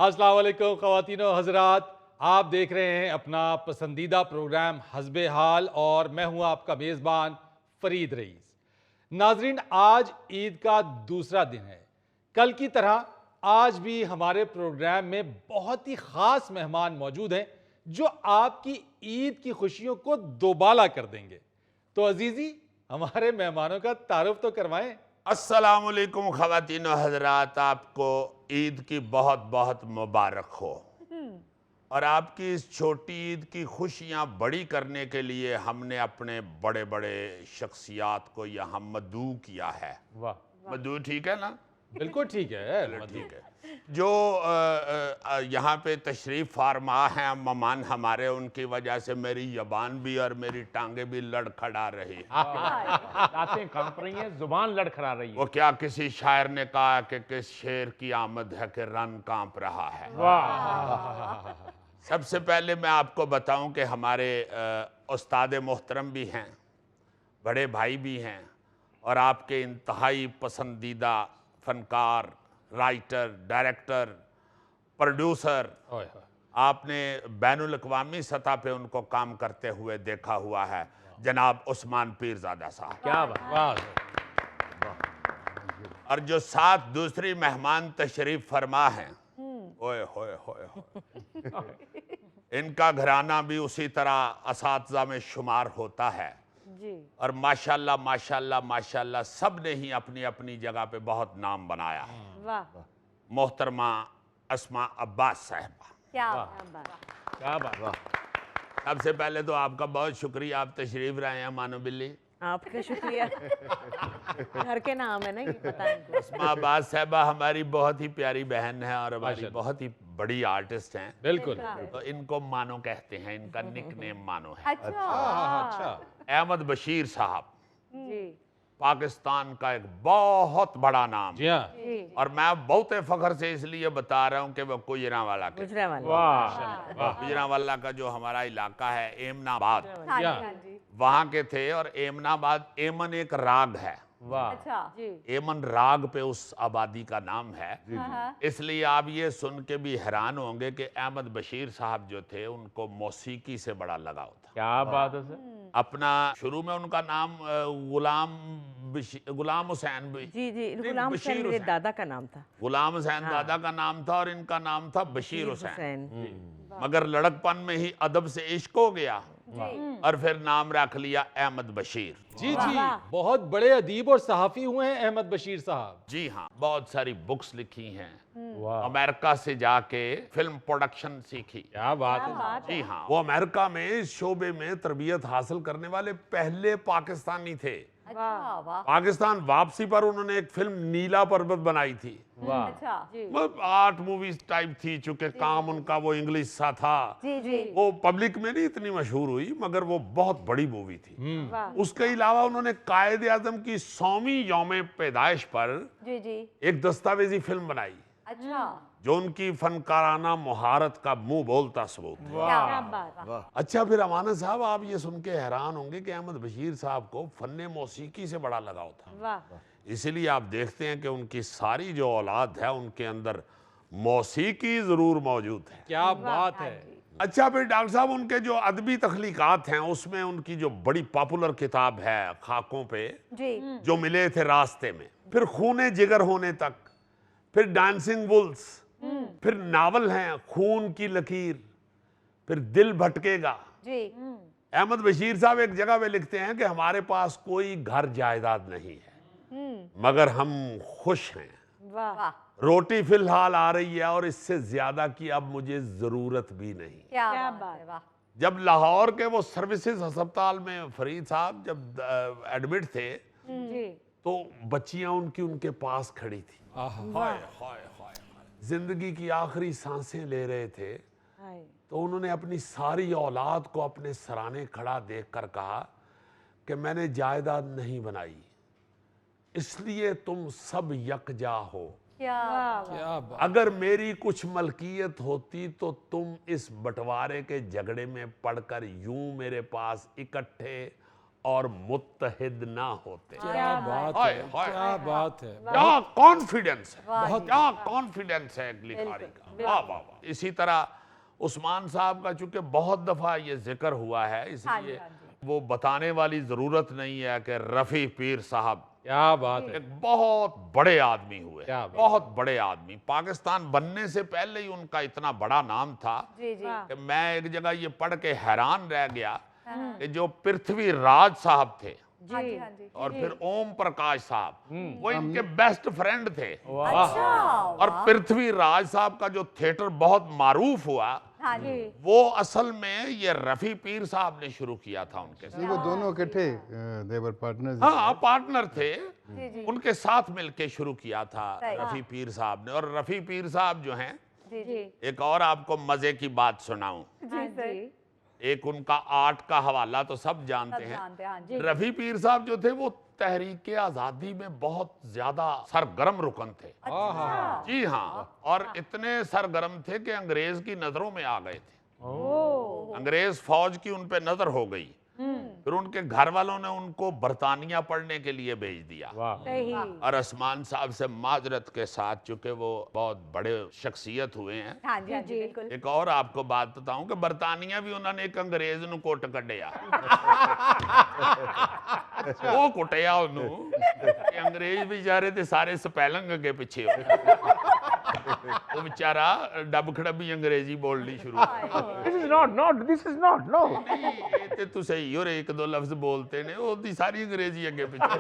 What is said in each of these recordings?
अस्सलाम वालेकुम ख़वातीनो हज़रात, आप देख रहे हैं अपना पसंदीदा प्रोग्राम हस्बे हाल और मैं हूं आपका मेज़बान फ़रीद रईस। नाज़रीन, आज ईद का दूसरा दिन है। कल की तरह आज भी हमारे प्रोग्राम में बहुत ही ख़ास मेहमान मौजूद हैं जो आपकी ईद की खुशियों को दोबाला कर देंगे। तो अजीज़ी, हमारे मेहमानों का तारुफ तो करवाएं। अस्सलाम वालेकुम ख़वातीन हज़रात, आपको ईद की बहुत बहुत मुबारक हो। और आपकी इस छोटी ईद की खुशियाँ बड़ी करने के लिए हमने अपने बड़े बड़े शख्सियात को यहाँ मदऊ किया है। वाह, मदऊ ठीक है ना? बिल्कुल ठीक है। चलो ठीक है। जो यहाँ पे तशरीफ़ फारमा हैं मेहमान हमारे, उनकी वजह से मेरी ज़बान भी और मेरी टांगे भी लड़खड़ा रही। दांतें कांप रही हैं, जुबान लड़खड़ा रही है। वो क्या किसी शायर ने कहा कि किस शेर की आमद है कि रन कांप रहा है। वाह, सबसे पहले मैं आपको बताऊं कि हमारे उस्ताद मोहतरम भी हैं, बड़े भाई भी हैं और आपके इंतहाई पसंदीदा फनकार, राइटर, डायरेक्टर, प्रोड्यूसर। ओए होए। आपने बैनुल अक़वामी सतह पे उनको काम करते हुए देखा हुआ है, जनाब उस्मान पीरज़ादा साहब। क्या बात। वाह, और जो साथ दूसरी मेहमान तशरीफ फरमा हैं, ओए होए होए होए, इनका घराना भी उसी तरह असातिज़ा में शुमार होता है जी। और माशाल्लाह माशाल्लाह माशाल्लाह सब ने ही अपनी अपनी जगह पे बहुत नाम बनाया है। वाह, मोहतरमा अस्मा अब्बास साहबा, क्या बात। क्या बात। सबसे पहले तो आपका बहुत शुक्रिया, आप तशरीफ लाए हैं मानो बिल्ली। आपका शुक्रिया। घर के नाम है ना, ये पता है। अस्मा अब्बास साहबा हमारी बहुत ही प्यारी बहन है और हमारी माशाल्लाह। बहुत ही बड़ी आर्टिस्ट हैं, बिल्कुल। तो इनको मानो कहते हैं, इनका निकनेम मानो है। अच्छा। अच्छा। अहमद बशीर साहब जी पाकिस्तान का एक बहुत बड़ा नाम जी हाँ। जी। और मैं बहुत फख्र से इसलिए बता रहा हूँ कि वो गुजरांवाला के, गुजरांवाला। वाह, गुजरांवाला का जो हमारा इलाका है एमनाबाद, हाँ क्या? जी, हाँ जी। वहाँ के थे। और एमनाबाद, एमन एक राग है, वाह। अच्छा जी। एमन राग पे उस आबादी का नाम है। हाँ, इसलिए आप ये सुन के भी हैरान होंगे कि अहमद बशीर साहब जो थे उनको मौसीकी से बड़ा लगाव था। क्या बात है सर। अपना शुरू में उनका नाम गुलाम हुसैन जी जी। नहीं, गुलाम बशीर हुसैन मेरे हुसैन। दादा का नाम था। गुलाम हुसैन दादा का नाम था और इनका नाम था बशीर हुसैन। हुसैन। मगर लड़कपन में ही अदब से इश्क हो गया जी। और फिर नाम रख लिया अहमद बशीर। जी जी, वाह। बहुत बड़े अदीब और सहाफ़ी हुए हैं अहमद बशीर साहब। जी हाँ, बहुत सारी बुक्स लिखी हैं, वाह, अमेरिका से जाके फिल्म प्रोडक्शन सीखी। क्या बात क्या है। बात जी है। हाँ, वो अमेरिका में इस शोबे में तरबियत हासिल करने वाले पहले पाकिस्तानी थे। अच्छा वाह। पाकिस्तान वापसी पर उन्होंने एक फिल्म नीला पर्वत बनाई थी। वाह। अच्छा जी मतलब आर्ट मूवीज टाइप थी, चूंकि काम उनका वो इंग्लिश सा था, जी जी। वो पब्लिक में नहीं इतनी मशहूर हुई, मगर वो बहुत बड़ी मूवी थी। वाह। उसके अलावा उन्होंने कायद आजम की 100वीं यौम पैदाइश पर जी जी। एक दस्तावेजी फिल्म बनाई अच्छा जो उनकी फनकाराना मुहारत का मुंह बोलता सबूत है। क्या बात। अच्छा, फिर अमानत साहब, आप ये सुन के हैरान होंगे कि अहमद बशीर साहब को फन्ने मौसीकी से बड़ा लगाव था। वाह। इसीलिए आप देखते हैं कि उनकी सारी जो औलाद है उनके अंदर मौसीकी जरूर मौजूद है। क्या बात हाँ है। जी। अच्छा, फिर डॉक्टर साहब उनके जो अदबी तख्लीकात हैं उसमें उनकी जो बड़ी पॉपुलर किताब है खाकों पे जी जो मिले थे रास्ते में, फिर खूने जिगर होने तक, फिर डांसिंग वुल्स, फिर नावल हैं खून की लकीर, फिर दिल भटकेगा। जी। अहमद बशीर साहब एक जगह पे लिखते हैं कि हमारे पास कोई घर जायदाद नहीं है मगर हम खुश हैं, वाह। रोटी फिलहाल आ रही है और इससे ज्यादा की अब मुझे जरूरत भी नहीं। क्या बात है। वाह। जब लाहौर के वो सर्विसेज अस्पताल में फरीद साहब जब एडमिट थे जी तो बच्चियां उनकी उनके पास खड़ी थी, आहा। हाय हाय हाय, जिंदगी की आखिरी सांसें ले रहे थे। हाय। तो उन्होंने अपनी सारी औलाद को अपने सराने खड़ा देखकर कहा कि मैंने जायदाद नहीं बनाई, इसलिए तुम सब यकजा हो। क्या क्या बात। अगर मेरी कुछ मलकियत होती तो तुम इस बंटवारे के झगड़े में पड़कर यूं मेरे पास इकट्ठे और मुत्तहिद ना होते। क्या बात हाय, है, हाय। क्या बात है। क्या कॉन्फिडेंस है, क्या कॉन्फिडेंस है एक लिखारी का। वाह वाह वाह। इसी तरह उस्मान साहब का चूंकि बहुत दफा ये जिक्र हुआ है, इसलिए वो बताने वाली जरूरत नहीं है कि रफी पीर साहब क्या बात है। एक बहुत बड़े आदमी हुए, क्या बात। बहुत बड़े आदमी। पाकिस्तान बनने से पहले ही उनका इतना बड़ा नाम था जी जी कि मैं एक जगह ये पढ़ के हैरान रह गया कि जो पृथ्वी राज साहब थे जी और फिर ओम प्रकाश साहब, वो इनके बेस्ट फ्रेंड थे। अच्छा और पृथ्वी राज साहब का जो थिएटर बहुत मारूफ हुआ, हाँ जी वो असल में ये रफी पीर साहब ने शुरू किया था उनके साथ। नहीं, वो दोनों इकट्ठे देवर पार्टनर्स। हाँ, पार्टनर थे, जी जी उनके साथ मिलके शुरू किया था सही। रफी पीर साहब ने। और रफी पीर साहब जो हैं, जी जी एक और आपको मजे की बात सुनाऊं। जी सही एक उनका आर्ट का हवाला तो सब जानते हैं। रफी पीर साहब जो थे वो तहरीक आजादी में बहुत ज्यादा सरगर्म रुकन थे। जी हाँ, और इतने सरगर्म थे कि अंग्रेज की नजरों में आ गए थे। अंग्रेज फौज की उन पे नजर हो गई, फिर उनके घर वालों ने उनको बरतानिया पढ़ने के लिए भेज दिया। सही और उस्मान साहब से माजरत के साथ, चूंकि वो बहुत बड़े शख्सियत हुए हैं। हाँ जी जी बिल्कुल एक और आपको बात बताऊं कि बरतानिया भी उन्होंने एक अंग्रेज ਨੂੰ ਕੁੱਟ ਕੱਢਿਆ। ਉਹ ਕੁੱਟਿਆ ਉਹਨੂੰ ਕਿ ਅੰਗਰੇਜ਼ ਵਿਚਾਰੇ ਤੇ ਸਾਰੇ ਸਪੈਲਿੰਗ ਅੱਗੇ ਪਿੱਛੇ ਹੋ ਗਏ। ਉਹ ਵਿਚਾਰਾ ਡੱਬ ਖੜੱਬੀ ਅੰਗਰੇਜ਼ੀ ਬੋਲਣੀ ਸ਼ੁਰੂ ਕਰ ਦਿੱਤੀ। This is not, this is not, no. ਇਹ ਤੇ ਤੁਸੀਂ ਸਹੀ ਹੋ, ਇੱਕ ਦੋ ਲਫ਼ਜ਼ ਬੋਲਤੇ ਨੇ, ਉਹਦੀ ਸਾਰੀ अंग्रेजी ਅੱਗੇ ਪਿੱਛੇ।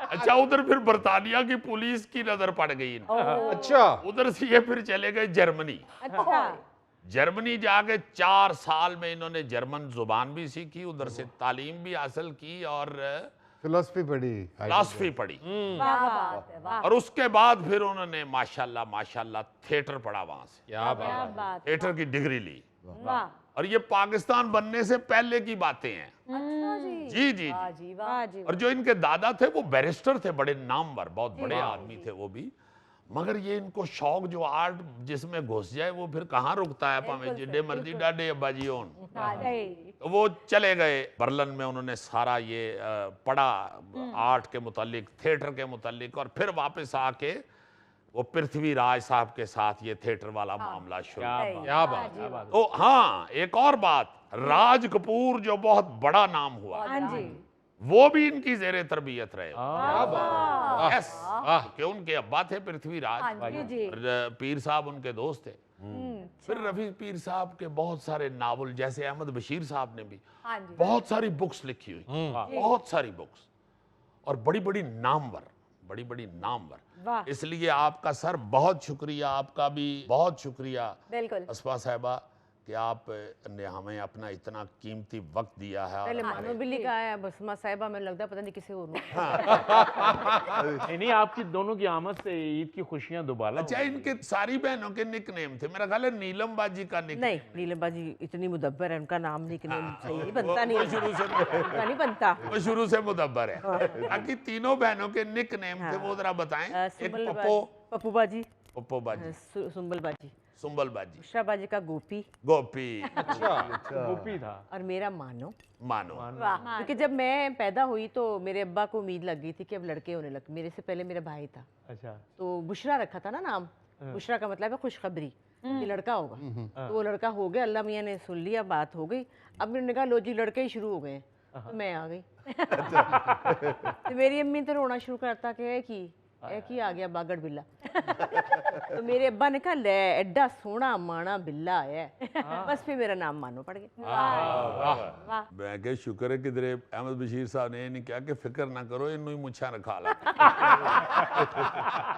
अच्छा, उधर फिर बरतानिया की पुलिस की नजर पड़ गई इनको। अच्छा, उधर से ये फिर चले गए जर्मनी। अच्छा जर्मनी जाके 4 साल में इन्होंने जर्मन जुबान भी सीखी, उधर से तालीम भी हासिल की और फिलोसफी पढ़ी। फिलॉसफी पढ़ी। क्या बात है वाह और उसके बाद फिर उन्होंने माशाल्लाह माशाल्लाह थिएटर पढ़ा वहां से, क्या बात क्या है। बात थिएटर की डिग्री ली। वाह और ये पाकिस्तान बनने से पहले की बातें हैं। अच्छा जी जी वाह जी। जी वाह जी और जो इनके दादा थे वो बैरिस्टर थे, बड़े नामवर, बहुत बड़े आदमी थे वो भी। मगर ये इनको शौक जो आर्ट जिसमें घुस जाए वो फिर कहाँ रुकता है, भाਵੇਂ जिड्डे मर्जी डाडे अब्बा जी होन। तो वो चले गए बर्लिन में, उन्होंने सारा ये पढ़ा आर्ट के मुतालिक, थिएटर के मुतालिक, और फिर वापस आके वो पृथ्वी राज साहब के साथ ये थिएटर वाला मामला शुरू। क्या बात है। तो हाँ, एक और बात, राज कपूर जो बहुत बड़ा नाम हुआ, हाँ जी वो भी इनकी जेरे तरबियत रहे। क्या बात है। यस, कि उनके अब्बा थे पृथ्वी राज, जी जी और पीर साहब उनके दोस्त थे। फिर रफी पीर साहब के बहुत सारे नावल, जैसे अहमद बशीर साहब ने भी हाँ जी बहुत सारी बुक्स लिखी हुई, बहुत सारी बुक्स, और बड़ी बड़ी नामवर, बड़ी बड़ी नामवर। वाह इसलिए आपका सर बहुत शुक्रिया, आपका भी बहुत शुक्रिया बिल्कुल अस्फा साहिबा कि आप ने हमें अपना इतना कीमती वक्त दिया है। और पहले हमारे- मानो बिल्ली का आया, बस मां साहिबा में लगता पता नहीं किसे और नहीं आपकी दोनों की आमद से ईद की खुशियां दुबाला अच्छा, इनके सारी बहनों के निक नेम थे, मेरा ख्याल है नीलम बाजी का निक नहीं, नीलमबाजी इतनी मुदब्बर है, उनका नाम निकनेम सही नहीं बनता, नहीं शुरू से उनका नहीं बनता। वो शुरू से मुदब्बर है। बाकी तीनों बहनों के निक नेम थे, वो जरा बताएं। एक पप्पो, पप्पू बाजी, पप्पो बाजी, सुंबल बाजी, सुंबल बाजी, उषा बाजी का गोपी, गोपी, अच्छा, गोपी था। और मेरा मानो। मानो। वाह क्योंकि जब मैं पैदा हुई तो मेरे अब्बा को उम्मीद लग गई थी कि अब लड़के होने लगे। मेरे से पहले मेरा भाई था, अच्छा तो बुशरा रखा था ना नाम। बुशरा का मतलब है खुशखबरी, कि लड़का होगा। तो वो लड़का हो गया, अल्लाह मियाँ ने सुन लिया, बात हो गई। अब मैंने कहा लो जी लड़के ही शुरू हो गए, तो मैं आ गई। तो मेरी अम्मी तो रोना शुरू करता कि एक ही आ गया बागड़ बिल्ला। तो मेरे अब्बा ने कहा ले एड्डा सोना माना बिल्ला आया है। बस फिर मेरा नाम मानो पड़ गया। मैं कह शुक्र है किधरे अहमद बशीर साहब ने ये नहीं कहा कि फिक्र ना करो, इन्हों ही मुछा रखा ला।